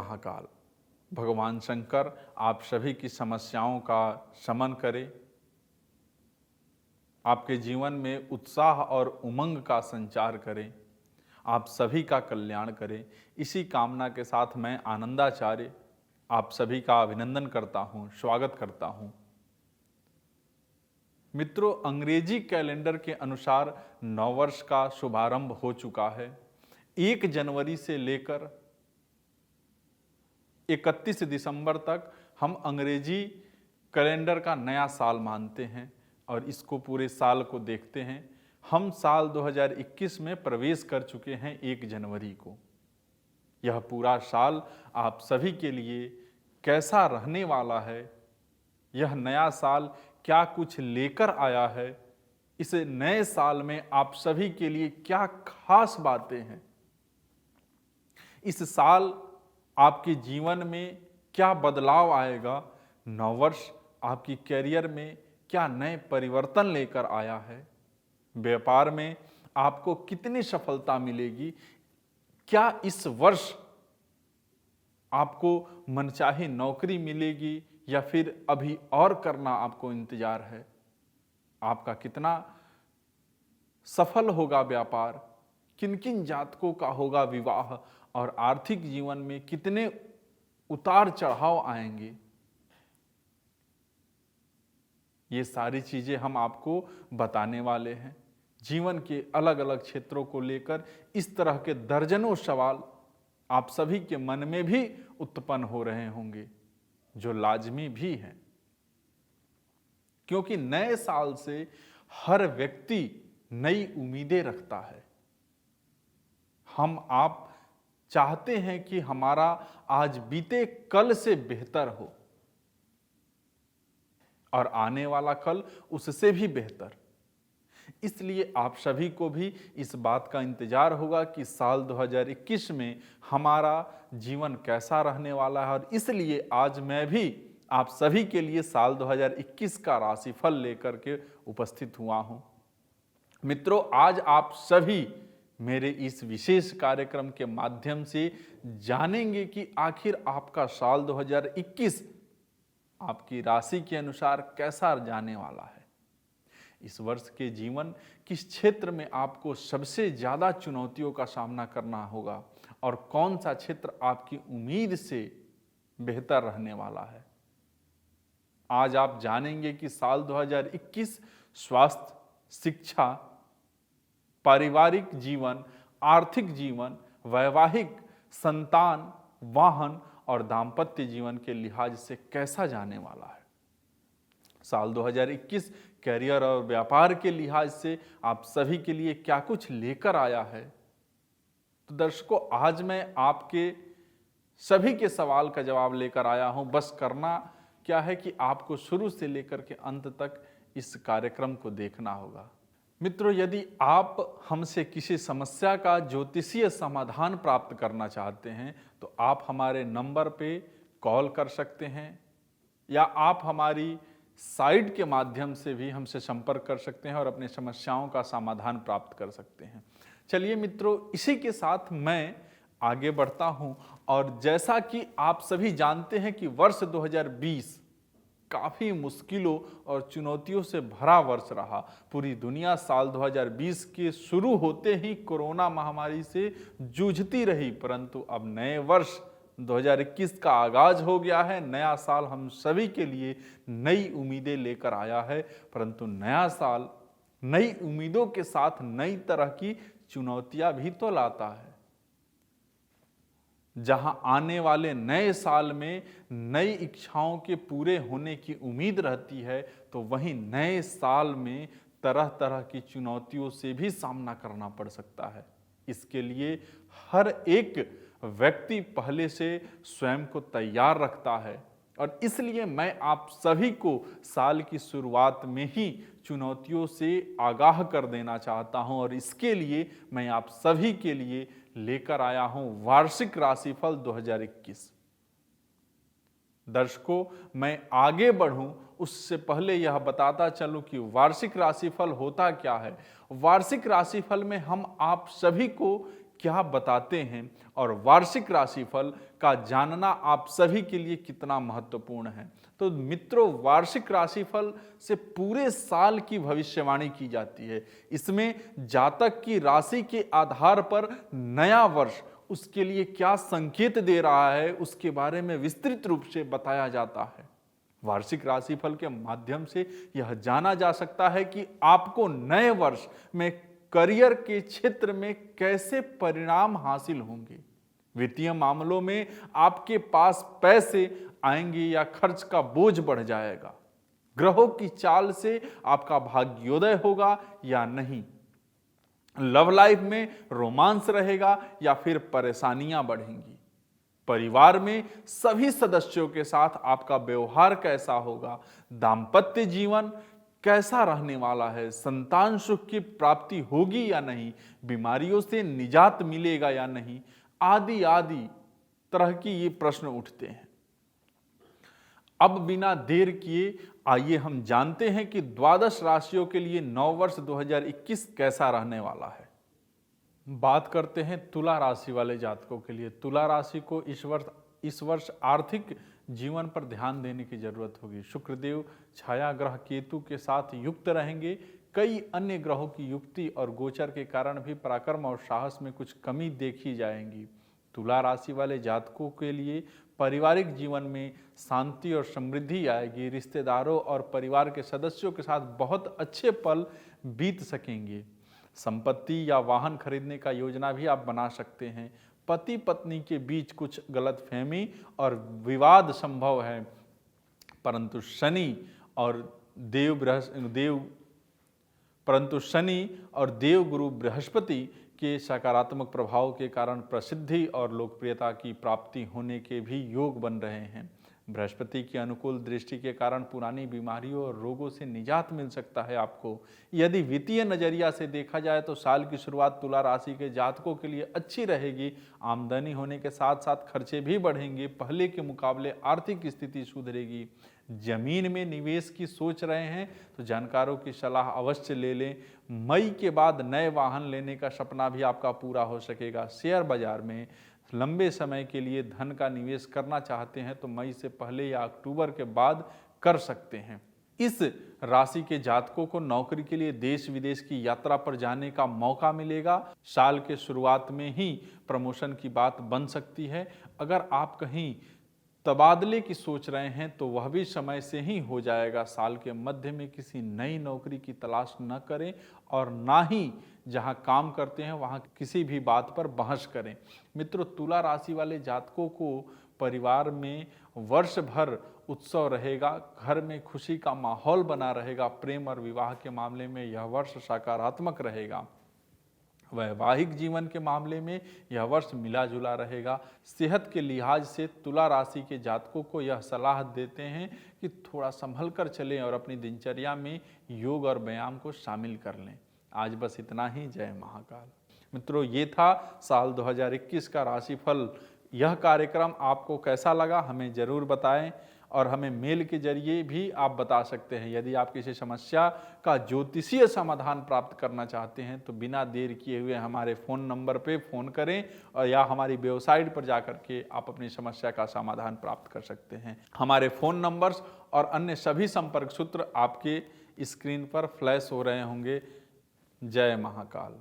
महाकाल। भगवान शंकर आप सभी की समस्याओं का शमन करें, आपके जीवन में उत्साह और उमंग का संचार करें, आप सभी का कल्याण करें। इसी कामना के साथ मैं आनंदाचार्य आप सभी का अभिनंदन करता हूं, स्वागत करता हूं। मित्रों, अंग्रेजी कैलेंडर के अनुसार नववर्ष का शुभारंभ हो चुका है। 1 जनवरी से लेकर 31 दिसंबर तक हम अंग्रेजी कैलेंडर का नया साल मानते हैं और इसको पूरे साल को देखते हैं। हम साल 2021 में प्रवेश कर चुके हैं 1 जनवरी को। यह पूरा साल आप सभी के लिए कैसा रहने वाला है, यह नया साल क्या कुछ लेकर आया है, इस नए साल में आप सभी के लिए क्या खास बातें हैं, इस साल आपके जीवन में क्या बदलाव आएगा, नववर्ष आपकी कैरियर में क्या नए परिवर्तन लेकर आया है, व्यापार में आपको कितनी सफलता मिलेगी, क्या इस वर्ष आपको मनचाही नौकरी मिलेगी या फिर अभी और करना आपको इंतजार है, आपका कितना सफल होगा व्यापार, किन किन जातकों का होगा विवाह और आर्थिक जीवन में कितने उतार चढ़ाव आएंगे। ये सारी चीजें हम आपको बताने वाले हैं। जीवन के अलग अलग क्षेत्रों को लेकर इस तरह के दर्जनों सवाल आप सभी के मन में भी उत्पन्न हो रहे होंगे, जो लाजमी भी हैं, क्योंकि नए साल से हर व्यक्ति नई उम्मीदें रखता है। हम आप चाहते हैं कि हमारा आज बीते कल से बेहतर हो और आने वाला कल उससे भी बेहतर। इसलिए आप सभी को भी इस बात का इंतजार होगा कि साल 2021 में हमारा जीवन कैसा रहने वाला है, और इसलिए आज मैं भी आप सभी के लिए साल 2021 का राशिफल लेकर के उपस्थित हुआ हूं। मित्रों, आज आप सभी मेरे इस विशेष कार्यक्रम के माध्यम से जानेंगे कि आखिर आपका साल 2021 आपकी राशि के अनुसार कैसा जाने वाला है। इस वर्ष के जीवन किस क्षेत्र में आपको सबसे ज्यादा चुनौतियों का सामना करना होगा और कौन सा क्षेत्र आपकी उम्मीद से बेहतर रहने वाला है। आज आप जानेंगे कि साल 2021 स्वास्थ्य, शिक्षा, पारिवारिक जीवन, आर्थिक जीवन, वैवाहिक, संतान, वाहन और दाम्पत्य जीवन के लिहाज से कैसा जाने वाला है। साल 2021 कैरियर और व्यापार के लिहाज से आप सभी के लिए क्या कुछ लेकर आया है। तो दर्शकों, आज मैं आपके सभी के सवाल का जवाब लेकर आया हूं। बस करना क्या है कि आपको शुरू से लेकर के अंत तक इस कार्यक्रम को देखना होगा। मित्रों, यदि आप हमसे किसी समस्या का ज्योतिषीय समाधान प्राप्त करना चाहते हैं तो आप हमारे नंबर पे कॉल कर सकते हैं या आप हमारी साइट के माध्यम से भी हमसे संपर्क कर सकते हैं और अपनी समस्याओं का समाधान प्राप्त कर सकते हैं। चलिए मित्रों, इसी के साथ मैं आगे बढ़ता हूं। और जैसा कि आप सभी जानते हैं कि वर्ष 2020 काफी मुश्किलों और चुनौतियों से भरा वर्ष रहा। पूरी दुनिया साल 2020 के शुरू होते ही कोरोना महामारी से जूझती रही, परंतु अब नए वर्ष 2021 का आगाज हो गया है। नया साल हम सभी के लिए नई उम्मीदें लेकर आया है, परंतु नया साल नई उम्मीदों के साथ नई तरह की चुनौतियां भी तो लाता है। जहां आने वाले नए साल में नई इच्छाओं के पूरे होने की उम्मीद रहती है, तो वहीं नए साल में तरह तरह की चुनौतियों से भी सामना करना पड़ सकता है। इसके लिए हर एक व्यक्ति पहले से स्वयं को तैयार रखता है और इसलिए मैं आप सभी को साल की शुरुआत में ही चुनौतियों से आगाह कर देना चाहता हूं और इसके लिए मैं आप सभी के लिए लेकर आया हूं वार्षिक राशिफल 2021। दर्शकों, मैं आगे बढ़ूं उससे पहले यह बताता चलूं कि वार्षिक राशिफल होता क्या है। वार्षिक राशिफल में हम आप सभी को क्या बताते हैं और वार्षिक राशिफल का जानना आप सभी के लिए कितना महत्वपूर्ण है। तो मित्रों, वार्षिक राशिफल से पूरे साल की भविष्यवाणी की जाती है। इसमें जातक की राशि के आधार पर नया वर्ष उसके लिए क्या संकेत दे रहा है उसके बारे में विस्तृत रूप से बताया जाता है। वार्षिक राशिफल के माध्यम से यह जाना जा सकता है कि आपको नए वर्ष में करियर के क्षेत्र में कैसे परिणाम हासिल होंगे। वित्तीय मामलों में आपके पास पैसे आएंगे या खर्च का बोझ बढ़ जाएगा। ग्रहों की चाल से आपका भाग्योदय होगा या नहीं। लव लाइफ में रोमांस रहेगा या फिर परेशानियां बढ़ेंगी। परिवार में सभी सदस्यों के साथ आपका व्यवहार कैसा होगा। दाम्पत्य जीवन कैसा रहने वाला है। संतान सुख की प्राप्ति होगी या नहीं। बीमारियों से निजात मिलेगा या नहीं। आदि आदि तरह की ये प्रश्न उठते हैं। अब बिना देर किए आइए हम जानते हैं कि द्वादश राशियों के लिए नववर्ष 2021 कैसा रहने वाला है। बात करते हैं तुला राशि वाले जातकों के लिए। तुला राशि को इस वर्ष आर्थिक जीवन पर ध्यान देने की जरूरत होगी। शुक्रदेव छाया ग्रह केतु के साथ युक्त रहेंगे। कई अन्य ग्रहों की युक्ति और गोचर के कारण भी पराक्रम और साहस में कुछ कमी देखी जाएगी। तुला राशि वाले जातकों के लिए पारिवारिक जीवन में शांति और समृद्धि आएगी। रिश्तेदारों और परिवार के सदस्यों के साथ बहुत अच्छे पल बीत सकेंगे। संपत्ति या वाहन खरीदने का योजना भी आप बना सकते हैं। पति पत्नी के बीच कुछ गलतफहमी और विवाद संभव है, परंतु शनि और देव गुरु बृहस्पति के सकारात्मक प्रभाव के कारण प्रसिद्धि और लोकप्रियता की प्राप्ति होने के भी योग बन रहे हैं। बृहस्पति की अनुकूल दृष्टि के कारण पुरानी बीमारियों और रोगों से निजात मिल सकता है आपको। यदि वित्तीय नजरिया से देखा जाए तो साल की शुरुआत तुला राशि के जातकों के लिए अच्छी रहेगी। आमदनी होने के साथ साथ खर्चे भी बढ़ेंगे। पहले के मुकाबले आर्थिक स्थिति सुधरेगी। जमीन में निवेश की सोच रहे हैं तो जानकारों की सलाह अवश्य ले लें। मई के बाद नए वाहन लेने का सपना भी आपका पूरा हो सकेगा। शेयर बाजार में लंबे समय के लिए धन का निवेश करना चाहते हैं तो मई से पहले या अक्टूबर के बाद कर सकते हैं। इस राशि के जातकों को नौकरी के लिए देश विदेश की यात्रा पर जाने का मौका मिलेगा। साल के शुरुआत में ही प्रमोशन की बात बन सकती है। अगर आप कहीं तबादले की सोच रहे हैं तो वह भी समय से ही हो जाएगा। साल के मध्य में किसी नई नौकरी की तलाश न करें और ना ही जहां काम करते हैं वहां किसी भी बात पर बहस करें। मित्रों, तुला राशि वाले जातकों को परिवार में वर्ष भर उत्सव रहेगा। घर में खुशी का माहौल बना रहेगा। प्रेम और विवाह के मामले में यह वर्ष सकारात्मक रहेगा। वैवाहिक जीवन के मामले में यह वर्ष मिला जुला रहेगा। सेहत के लिहाज से तुला राशि के जातकों को यह सलाह देते हैं कि थोड़ा संभल कर चलें और अपनी दिनचर्या में योग और व्यायाम को शामिल कर लें। आज बस इतना ही। जय महाकाल। मित्रों, ये था साल 2021 का राशिफल। यह कार्यक्रम आपको कैसा लगा हमें ज़रूर बताएं और हमें मेल के जरिए भी आप बता सकते हैं। यदि आप किसी समस्या का ज्योतिषीय समाधान प्राप्त करना चाहते हैं तो बिना देर किए हुए हमारे फ़ोन नंबर पे फ़ोन करें और या हमारी वेबसाइट पर जाकर के आप अपनी समस्या का समाधान प्राप्त कर सकते हैं। हमारे फ़ोन नंबर्स और अन्य सभी संपर्क सूत्र आपके स्क्रीन पर फ्लैश हो रहे होंगे। जय महाकाल।